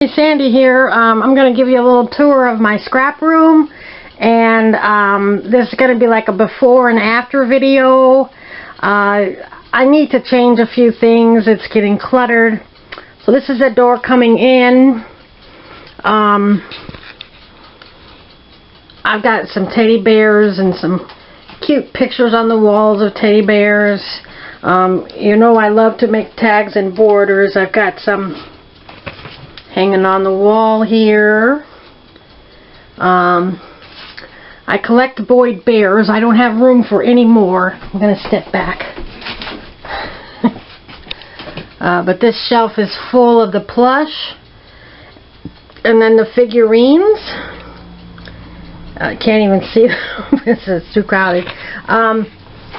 Hey, Sandy here. I'm going to give you a little tour of my scrap room, and this is going to be like a before and after video. I need to change a few things. It's getting cluttered. So this is the door coming in. I've got some teddy bears and some cute pictures on the walls of teddy bears. You know I love to make tags and borders. I've got some hanging on the wall here. I collect Boyd bears. I don't have room for any more. I'm going to step back. But this shelf is full of the plush. And then the figurines. I can't even see them. This is too crowded.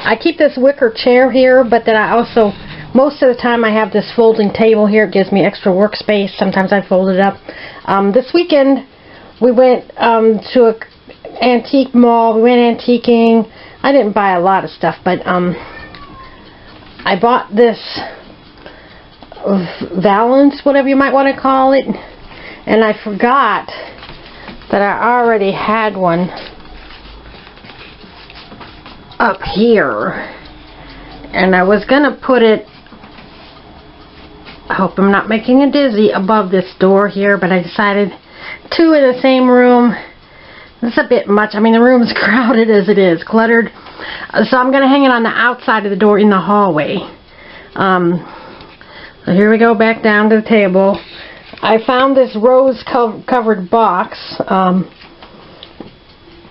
I keep this wicker chair here, but then I also, most of the time I have this folding table here. It gives me extra workspace. Sometimes I fold it up. This weekend we went to an antique mall. We went antiquing. I didn't buy a lot of stuff, but I bought this valance, whatever you might want to call it, and I forgot that I already had one up here, and I was gonna put it, I hope I'm not making it dizzy, above this door here, but I decided two in the same room, it's a bit much. I mean, the room's crowded as it is, cluttered, so I'm gonna hang it on the outside of the door in the hallway. So here we go, back down to the table. I found this rose covered box.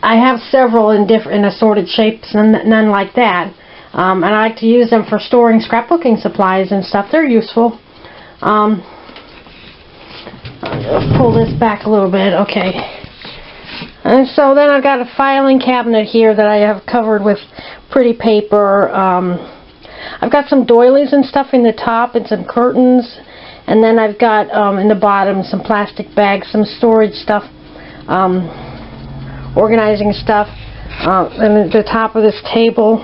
I have several in different assorted shapes, none like that. And I like to use them for storing scrapbooking supplies and stuff. They're useful. I'll just pull this back a little bit. Okay. And so then I've got a filing cabinet here that I have covered with pretty paper. I've got some doilies and stuff in the top and some curtains. And then I've got in the bottom some plastic bags, some storage stuff, organizing stuff. And at the top of this table,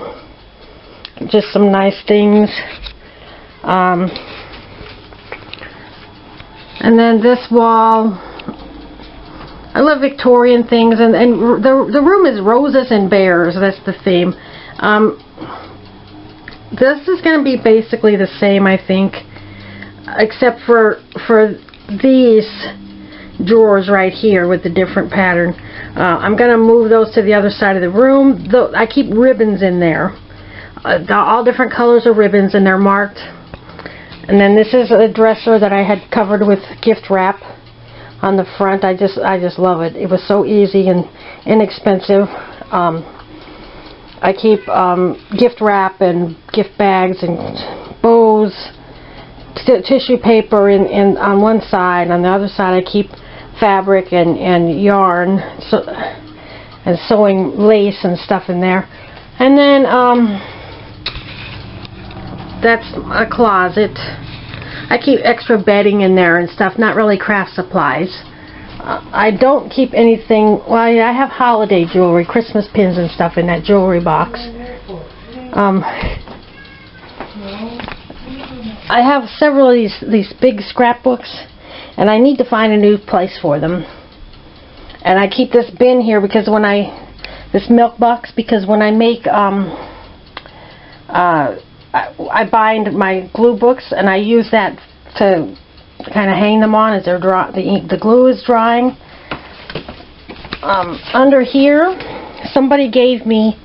just some nice things. And then this wall, I love Victorian things, and the room is roses and bears. That's the theme. This is going to be basically the same, I think, except for these drawers right here with the different pattern. I'm going to move those to the other side of the room. I keep ribbons in there. All different colors of ribbons, and they're marked. And then this is a dresser that I had covered with gift wrap on the front. I just love it. It was so easy and inexpensive. I keep gift wrap and gift bags and bows, tissue paper on one side. On the other side I keep fabric and yarn, and sewing lace and stuff in there. And then that's a closet. I keep extra bedding in there and stuff, not really craft supplies. I don't keep anything, well, I have holiday jewelry, Christmas pins and stuff in that jewelry box. I have several of these big scrapbooks, and I need to find a new place for them. And I keep this bin here because this milk box, because when I make, I bind my glue books, and I use that to kind of hang them on as the glue is drying. Under here, somebody gave me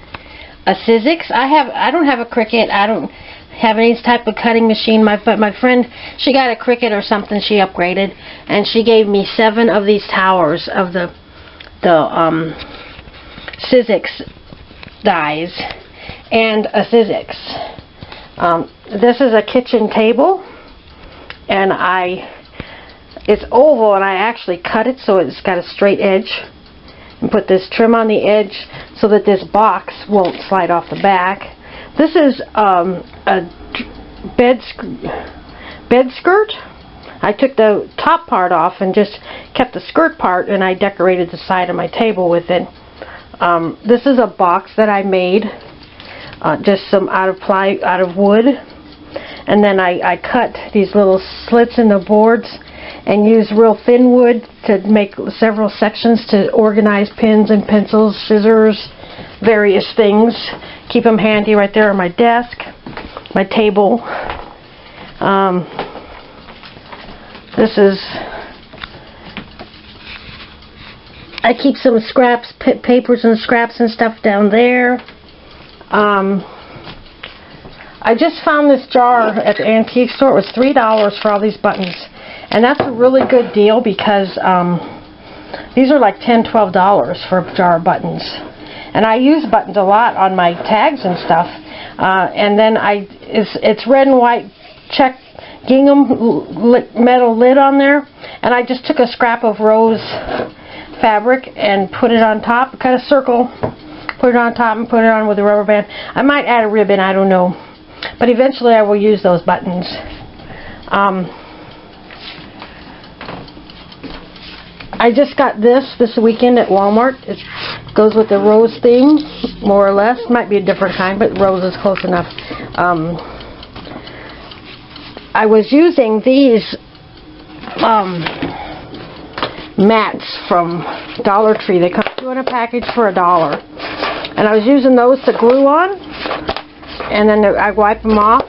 a Sizzix. I don't have a Cricut. I don't have any type of cutting machine. But my friend, she got a Cricut or something. She upgraded, and she gave me 7 of these towers of the Sizzix dies and a Sizzix. This is a kitchen table, and it's oval, and I actually cut it so it's got a straight edge, and put this trim on the edge so that this box won't slide off the back. This is a bed skirt. I took the top part off and just kept the skirt part, and I decorated the side of my table with it. This is a box that I made, just some out of wood, and then I cut these little slits in the boards and use real thin wood to make several sections to organize pens and pencils, scissors, various things. Keep them handy right there on my desk, my table. This is, I keep some scraps, papers and scraps and stuff down there. I just found this jar at the antique store. It was $3 for all these buttons. And that's a really good deal because these are like $10, $12 for a jar of buttons. And I use buttons a lot on my tags and stuff. And then it's red and white check gingham metal lid on there. And I just took a scrap of rose fabric and put it on top, cut a circle, put it on top and put it on with a rubber band. I might add a ribbon, I don't know. But eventually I will use those buttons. I just got this weekend at Walmart. It goes with the rose theme, more or less. Might be a different kind, but rose is close enough. I was using these mats from Dollar Tree. They come 2 in a package for $1. And I was using those to glue on. And then I wipe them off.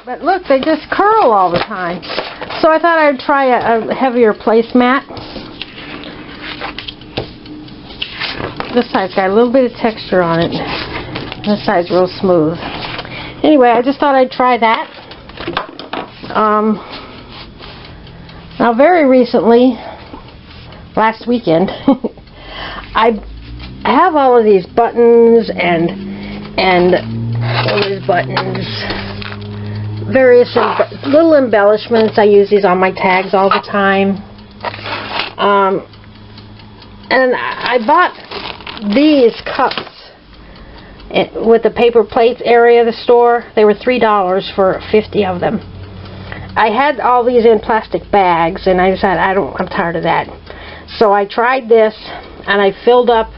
But look, they just curl all the time. So I thought I'd try a heavier placemat. This side's got a little bit of texture on it. This side's real smooth. Anyway, I just thought I'd try that. Now very recently, last weekend, I have all of these buttons and all these buttons, various little embellishments. I use these on my tags all the time. And I bought these cups with the paper plates area of the store. They were $3 for 50 of them. I had all these in plastic bags, and I decided I'm tired of that. So I tried this, and I filled up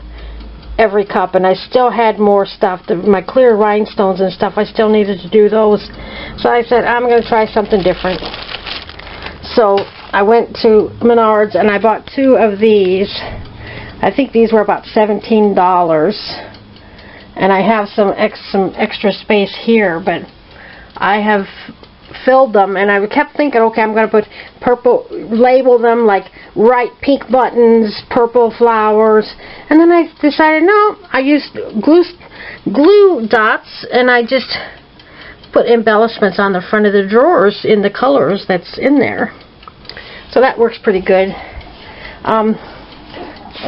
every cup, and I still had more stuff. My clear rhinestones and stuff, I still needed to do those. So I said, I'm going to try something different. So I went to Menards, and I bought 2 of these. I think these were about $17. And I have some extra space here, but I have filled them, and I kept thinking, okay, I'm going to put purple, label them like bright pink buttons, purple flowers, and then I decided, no, I used glue dots, and I just put embellishments on the front of the drawers in the colors that's in there. So that works pretty good.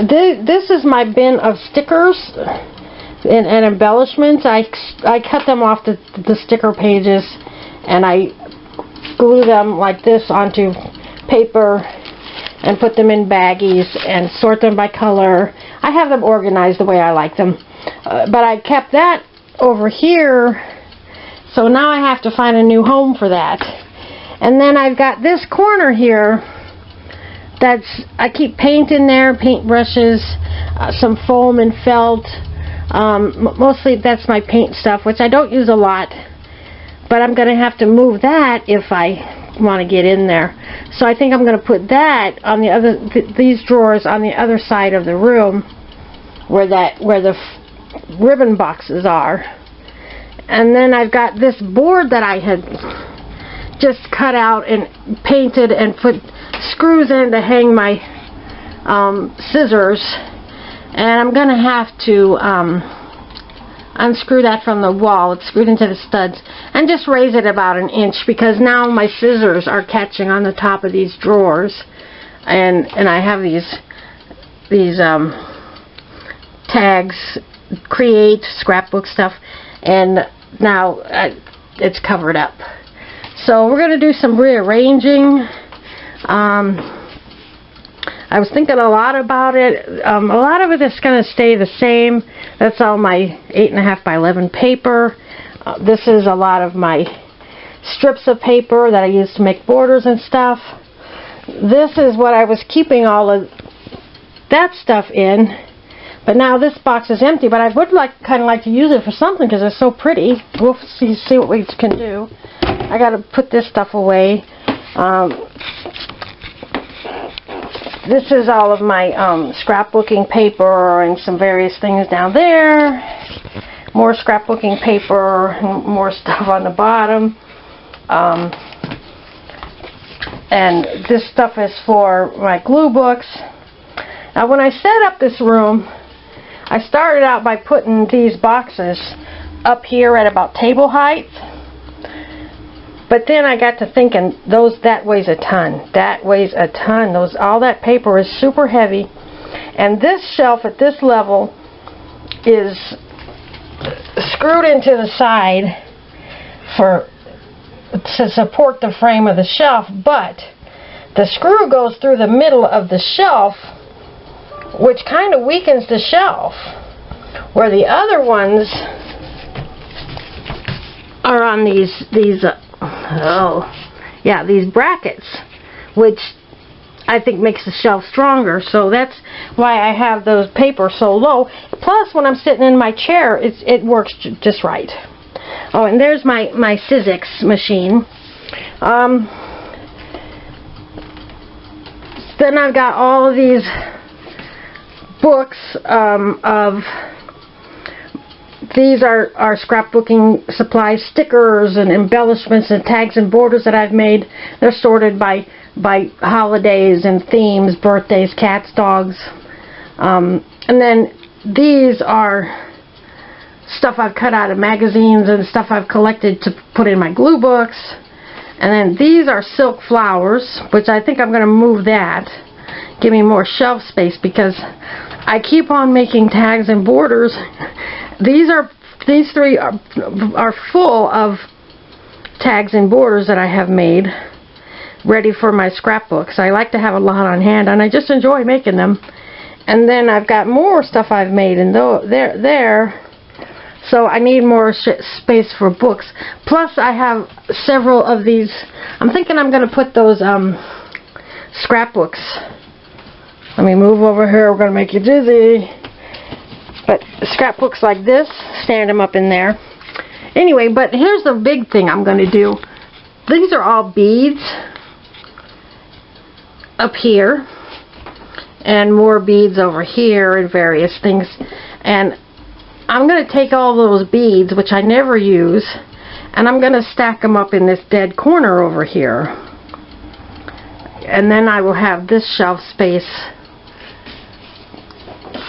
This is my bin of stickers and embellishments. I cut them off the sticker pages, and I glue them like this onto paper and put them in baggies and sort them by color. I have them organized the way I like them. But I kept that over here, so now I have to find a new home for that. And then I've got this corner here I keep paint in there, paint brushes, some foam and felt. Mostly that's my paint stuff, which I don't use a lot. But I'm going to have to move that if I want to get in there. So I think I'm going to put that on the other, these drawers on the other side of the room, where the ribbon boxes are. And then I've got this board that I had just cut out and painted and put screws in to hang my scissors. And I'm going to have to unscrew that from the wall. It's screwed into the studs, and just raise it about an inch, because now my scissors are catching on the top of these drawers, and I have these tags, create scrapbook stuff, and now it's covered up. So we're going to do some rearranging. I was thinking a lot about it. A lot of it is going to stay the same. That's all my 8.5 by 11 paper. This is a lot of my strips of paper that I use to make borders and stuff. This is what I was keeping all of that stuff in. But now this box is empty, but I would kind of like to use it for something because it's so pretty. We'll see what we can do. I got to put this stuff away. this is all of my scrapbooking paper and some various things down there. More scrapbooking paper, and more stuff on the bottom. And this stuff is for my glue books. Now when I set up this room, I started out by putting these boxes up here at about table height. But then I got to thinking, that weighs a ton. That weighs a ton. All that paper is super heavy. And this shelf at this level is screwed into the side to support the frame of the shelf, but the screw goes through the middle of the shelf, which kind of weakens the shelf, where the other ones are on these brackets, which I think makes the shelf stronger. So that's why I have those paper so low. Plus, when I'm sitting in my chair, it works just right. Oh, and there's my Sizzix machine. Then I've got all of these books these are scrapbooking supplies, stickers and embellishments and tags and borders that I've made. They're sorted by holidays and themes, birthdays, cats, dogs. And then these are stuff I've cut out of magazines and stuff I've collected to put in my glue books. And then these are silk flowers, which I think I'm going to move that. Give me more shelf space because I keep on making tags and borders. These three are full of tags and borders that I have made ready for my scrapbooks. I like to have a lot on hand, and I just enjoy making them. And then I've got more stuff I've made in there. So I need more space for books. Plus I have several of these. I'm thinking I'm going to put those scrapbooks. Let me move over here. We're going to make you dizzy. But scrapbooks like this, stand them up in there. Anyway, but here's the big thing I'm going to do. These are all beads up here. And more beads over here and various things. And I'm going to take all those beads, which I never use, and I'm going to stack them up in this dead corner over here. And then I will have this shelf space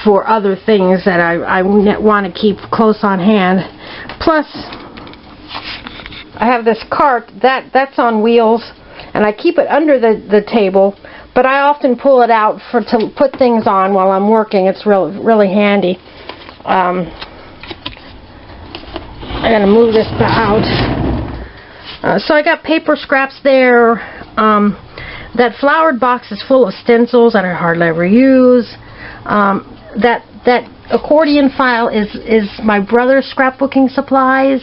for other things that I want to keep close on hand. Plus, I have this cart that's on wheels, and I keep it under the table, but I often pull it out to put things on while I'm working. It's really handy. I'm going to move this out. So I got paper scraps there. That flowered box is full of stencils that I hardly ever use. That accordion file is my brother's scrapbooking supplies.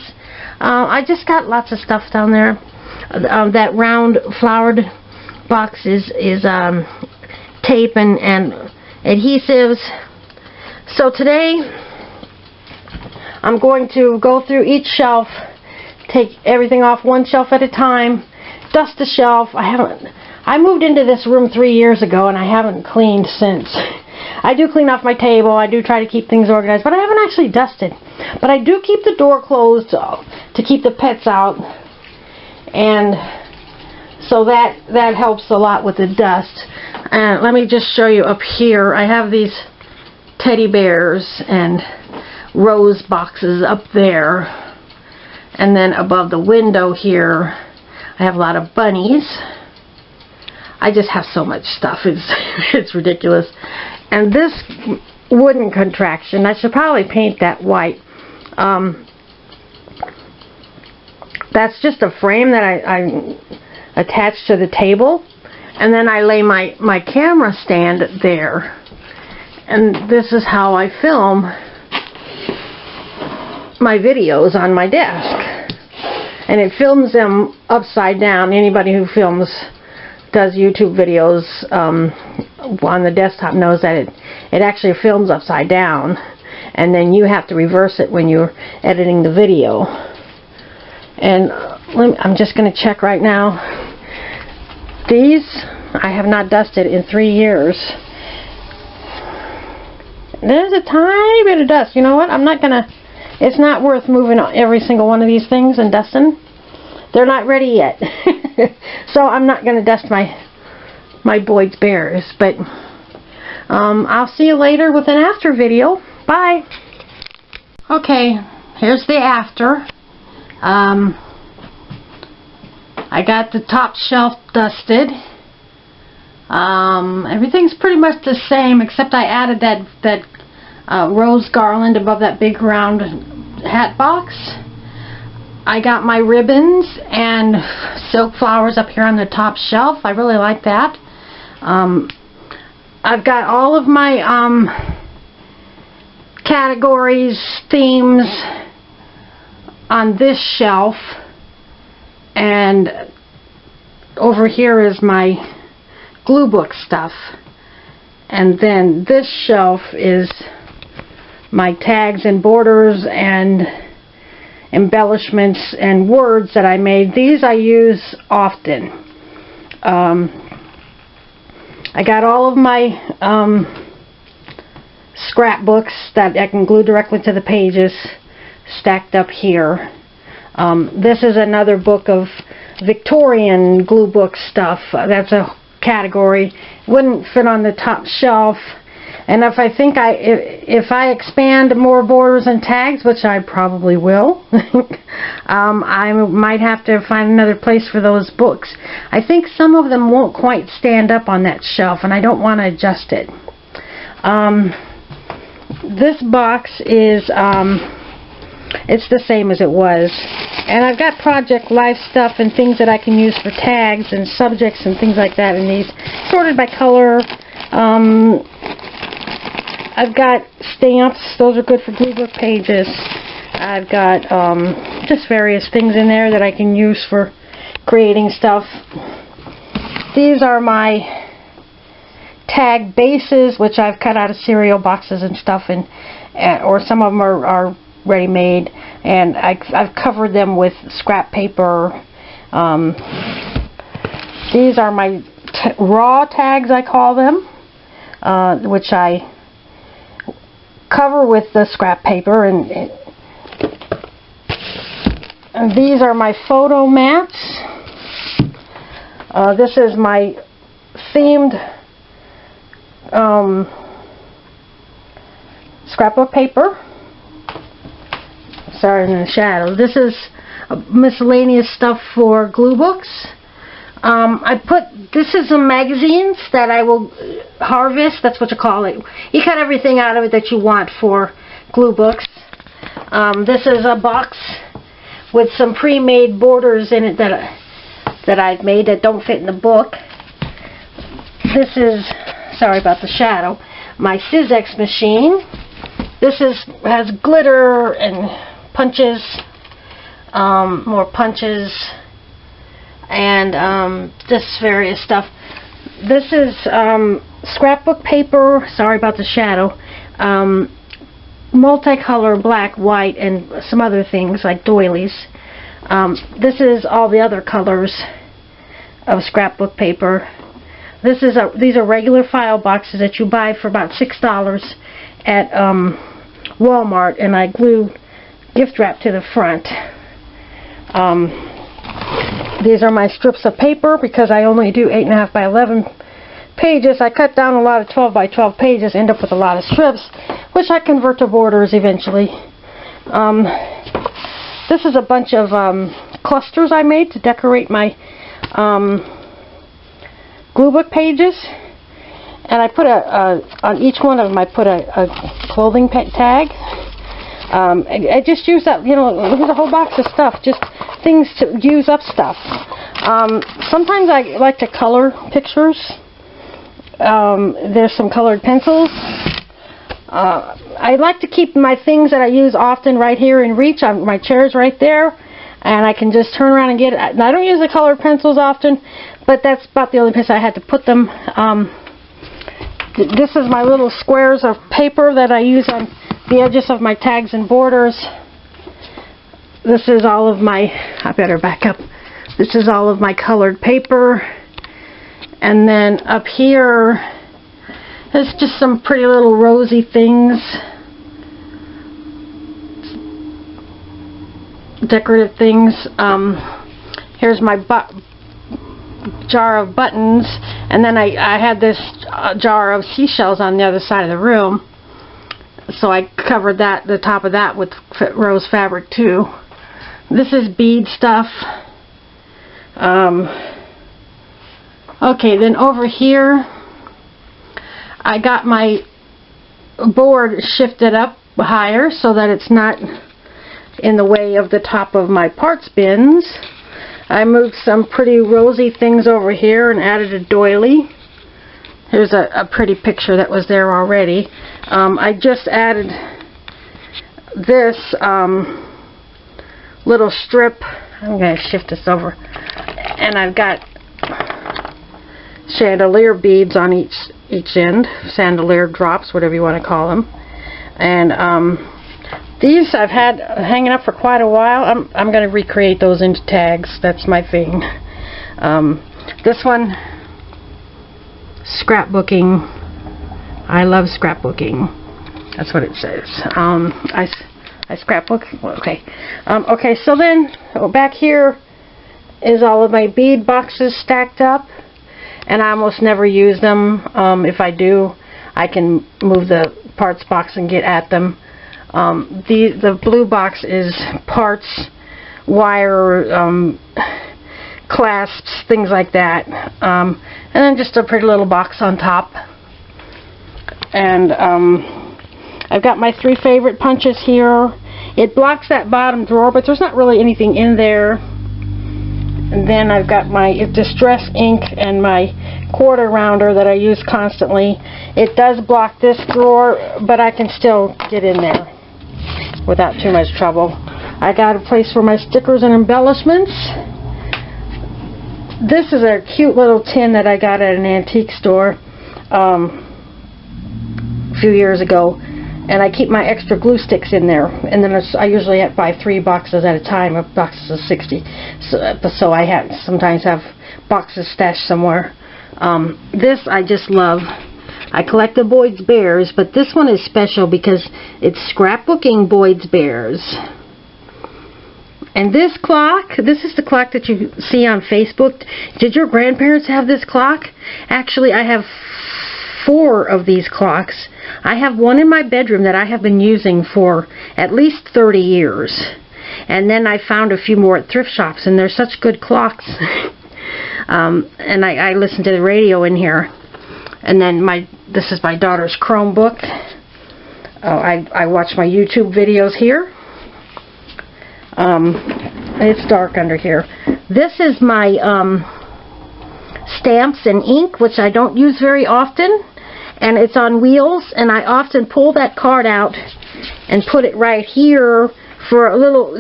I just got lots of stuff down there. That round flowered box is tape and adhesives. So today I'm going to go through each shelf, take everything off one shelf at a time, dust the shelf. I moved into this room 3 years ago and I haven't cleaned since. I do clean off my table, I do try to keep things organized, but I haven't actually dusted. But I do keep the door closed to keep the pets out, and so that helps a lot with the dust. And let me just show you up here. I have these teddy bears and rose boxes up there, and then above the window here I have a lot of bunnies. I just have so much stuff, it's ridiculous. And this wooden contraction, I should probably paint that white. That's just a frame that I attach to the table, and then I lay my camera stand there, and this is how I film my videos on my desk, and it films them upside down. Anybody who does YouTube videos on the desktop knows that it actually films upside down, and then you have to reverse it when you're editing the video. And I'm just going to check right now. These I have not dusted in 3 years. There's a tiny bit of dust. You know what? I'm not gonna, it's not worth moving every single one of these things and dusting. They're not ready yet. So I'm not gonna dust my Boyd's Bears, but I'll see you later with an after video. Bye. Okay, here's the after. I got the top shelf dusted. Everything's pretty much the same, except I added that rose garland above that big round hat box. I got my ribbons and silk flowers up here on the top shelf. I really like that. I've got all of my categories, themes on this shelf, and over here is my glue book stuff, and then this shelf is my tags and borders and embellishments and words that I made. These I use often. I got all of my scrapbooks that I can glue directly to the pages stacked up here. This is another book of Victorian glue book stuff. That's a category. Wouldn't fit on the top shelf. And if I expand more borders and tags, which I probably will, I might have to find another place for those books. I think some of them won't quite stand up on that shelf, and I don't want to adjust it. This box is it's the same as it was, and I've got Project Life stuff and things that I can use for tags and subjects and things like that in these, sorted by color. I've got stamps. Those are good for glue book pages. I've got just various things in there that I can use for creating stuff. These are my tag bases, which I've cut out of cereal boxes and stuff, and or some of them are ready-made, and I've covered them with scrap paper. These are my raw tags, I call them, which I cover with the scrap paper, and these are my photo mats. This is my themed scrapbook paper. Sorry, in the shadow. This is miscellaneous stuff for glue books. This is some magazines that I will harvest. That's what you call it. You cut everything out of it that you want for glue books. This is a box with some pre-made borders in it that I've made that don't fit in the book. This is, sorry about the shadow, my Sizzix machine. This has glitter and punches, more punches, and just various stuff. This is scrapbook paper, sorry about the shadow, multicolor, black, white, and some other things like doilies. This is all the other colors of scrapbook paper. These are regular file boxes that you buy for about $6 at Walmart, and I glue gift wrap to the front. These are my strips of paper because I only do 8.5 by 11 pages. I cut down a lot of 12 by 12 pages, end up with a lot of strips, which I convert to borders eventually. This is a bunch of clusters I made to decorate my glue book pages, and I put on each one of them I put a clothing tag. I just use that, you know, there's a whole box of stuff, just things to use up stuff. Sometimes I like to color pictures. There's some colored pencils. I like to keep my things that I use often right here in reach. My chair's right there, and I can just turn around and get it. And I don't use the colored pencils often, but that's about the only place I had to put them. This is my little squares of paper that I use on the edges of my tags and borders. This is all of my, I better back up. This is all of my colored paper. And then up here, there's just some pretty little rosy things. Decorative things. Here's my jar of buttons, and then I had this jar of seashells on the other side of the room, so I covered that, the top of that, with rose fabric too. This is bead stuff. Okay, then over here I got my board shifted up higher so that it's not in the way of the top of my parts bins. I moved some pretty rosy things over here and added a doily. Here's a pretty picture that was there already. I just added this little strip. I'm going to shift this over. And I've got chandelier beads on each end. Chandelier drops, whatever you want to call them. And these I've had hanging up for quite a while. I'm going to recreate those into tags. That's my thing. This one, scrapbooking. I love scrapbooking. That's what it says. I scrapbook. Okay. Okay. So then back here is all of my bead boxes stacked up, and I almost never use them. If I do, I can move the parts box and get at them. The blue box is parts, wire, clasps, things like that. And then just a pretty little box on top. And I've got my 3 favorite punches here. It blocks that bottom drawer, but there's not really anything in there. And then I've got my distress ink and my quarter rounder that I use constantly. It does block this drawer, but I can still get in there without too much trouble. I got a place for my stickers and embellishments. This is a cute little tin that I got at an antique store a few years ago, and I keep my extra glue sticks in there. And then I usually buy 3 boxes at a time, of boxes of 60. So I sometimes have boxes stashed somewhere. This I just love. I collected Boyd's Bears, but this one is special because it's scrapbooking Boyd's Bears. And this clock, this is the clock that you see on Facebook. Did your grandparents have this clock? Actually, I have 4 of these clocks. I have one in my bedroom that I have been using for at least 30 years. And then I found a few more at thrift shops, and they're such good clocks. And I listen to the radio in here. And then this is my daughter's Chromebook. I watch my YouTube videos here. It's dark under here. This is my stamps and ink, which I don't use very often. And it's on wheels, and I often pull that card out and put it right here for a little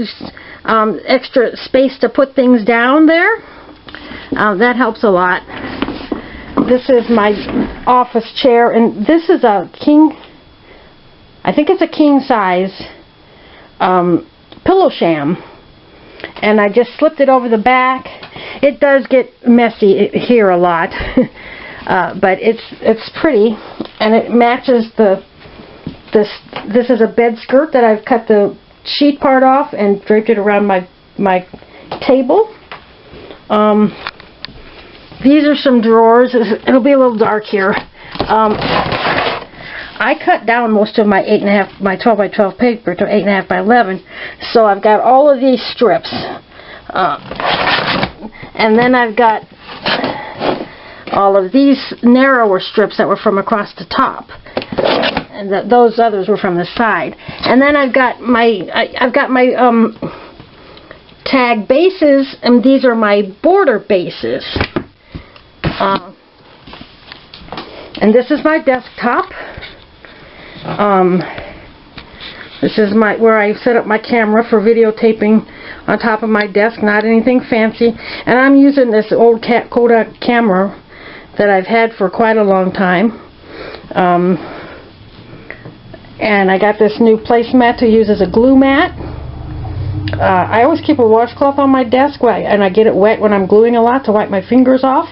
extra space to put things down there. That helps a lot. This is my office chair, and this is a I think it's a king size pillow sham, and I just slipped it over the back. It does get messy here a lot, but it's pretty, and it matches this is a bed skirt that I've cut the sheet part off and draped it around my table. These are some drawers. It'll be a little dark here. I cut down most of my 12 by 12 paper to 8.5 by 11, so I've got all of these strips, and then I've got all of these narrower strips that were from across the top, and those others were from the side. And then I've got my tag bases, and these are my border bases. And this is my desktop. This is where I set up my camera for videotaping on top of my desk, not anything fancy. And I'm using this old Kodak camera that I've had for quite a long time. And I got this new placemat to use as a glue mat. I always keep a washcloth on my desk, and I get it wet when I'm gluing a lot to wipe my fingers off.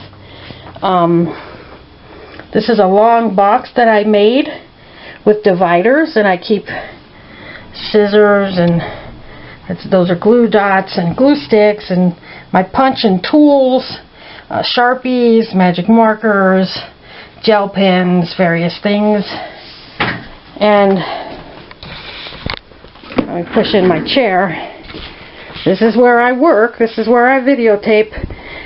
This is a long box that I made with dividers, and I keep scissors, and those are glue dots and glue sticks, and my punch and tools, Sharpies, magic markers, gel pens, various things. And let me push in my chair. This is where I work. This is where I videotape.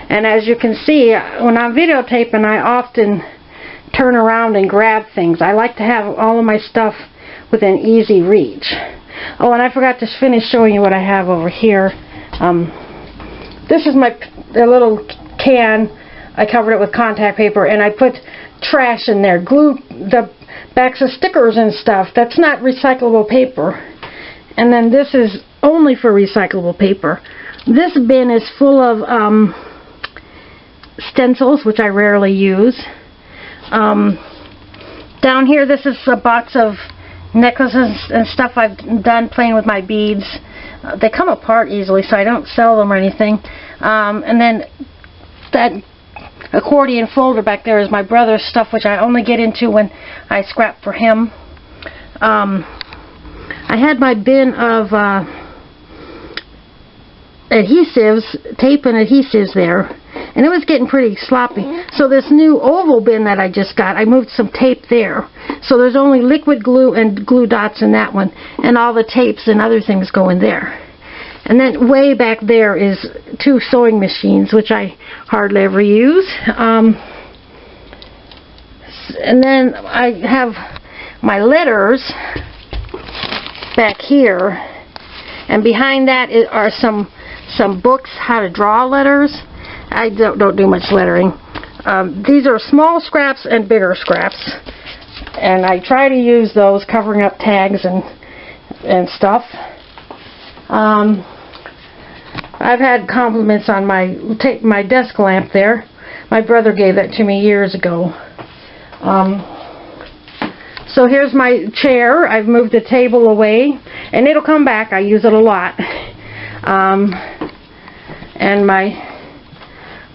And as you can see, when I'm videotaping, I often turn around and grab things. I like to have all of my stuff within easy reach. Oh, and I forgot to finish showing you what I have over here. This is the little can. I covered it with contact paper, and I put trash in there. Glue the backs of stickers and stuff. That's not recyclable paper. And then this is only for recyclable paper. This bin is full of stencils, which I rarely use. Down here, this is a box of necklaces and stuff I've done playing with my beads. They come apart easily, so I don't sell them or anything. And then that accordion folder back there is my brother's stuff, which I only get into when I scrap for him. I had my bin of adhesives, tape and adhesives there, and it was getting pretty sloppy. So this new oval bin that I just got, I moved some tape there. So there's only liquid glue and glue dots in that one, and all the tapes and other things go in there. And then way back there is 2 sewing machines, which I hardly ever use. And then I have my letters back here, and behind that are some books, how to draw letters. I don't do much lettering. These are small scraps and bigger scraps, and I try to use those covering up tags and stuff. I've had compliments on my desk lamp there. My brother gave that to me years ago. So here's my chair. I've moved the table away, and it'll come back. I use it a lot. And my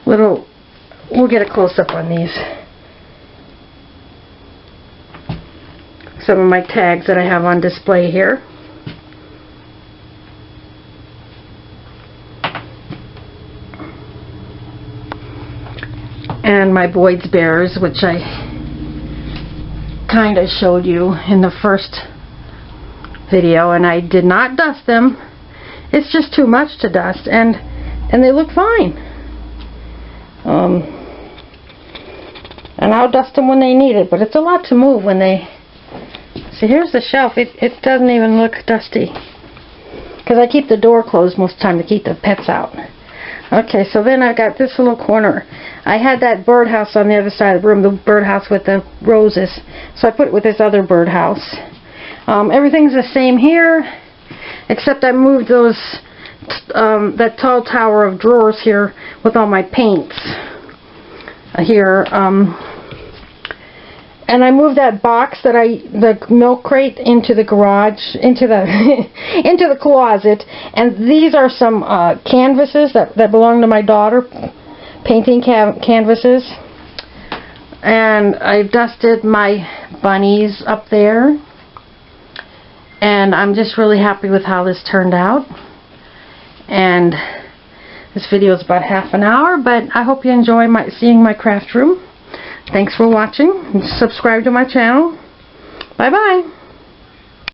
little, we'll get a close-up on these. Some of my tags that I have on display here. And my Boyd's Bears, which I kind of showed you in the first video, and I did not dust them. It's just too much to dust, and they look fine. And I'll dust them when they need it, but it's a lot to move when they... See, here's the shelf. It doesn't even look dusty, because I keep the door closed most of the time to keep the pets out. Okay, so then I've got this little corner. I had that birdhouse on the other side of the room, the birdhouse with the roses. So I put it with this other birdhouse. Everything's the same here, except I moved that tall tower of drawers here with all my paints here. And I moved that box the milk crate into the garage, into the into the closet. And these are some canvases that belong to my daughter, painting canvases. And I've dusted my bunnies up there. And I'm just really happy with how this turned out. And this video is about half an hour, but I hope you enjoy seeing my craft room. Thanks for watching. Subscribe to my channel. Bye-bye.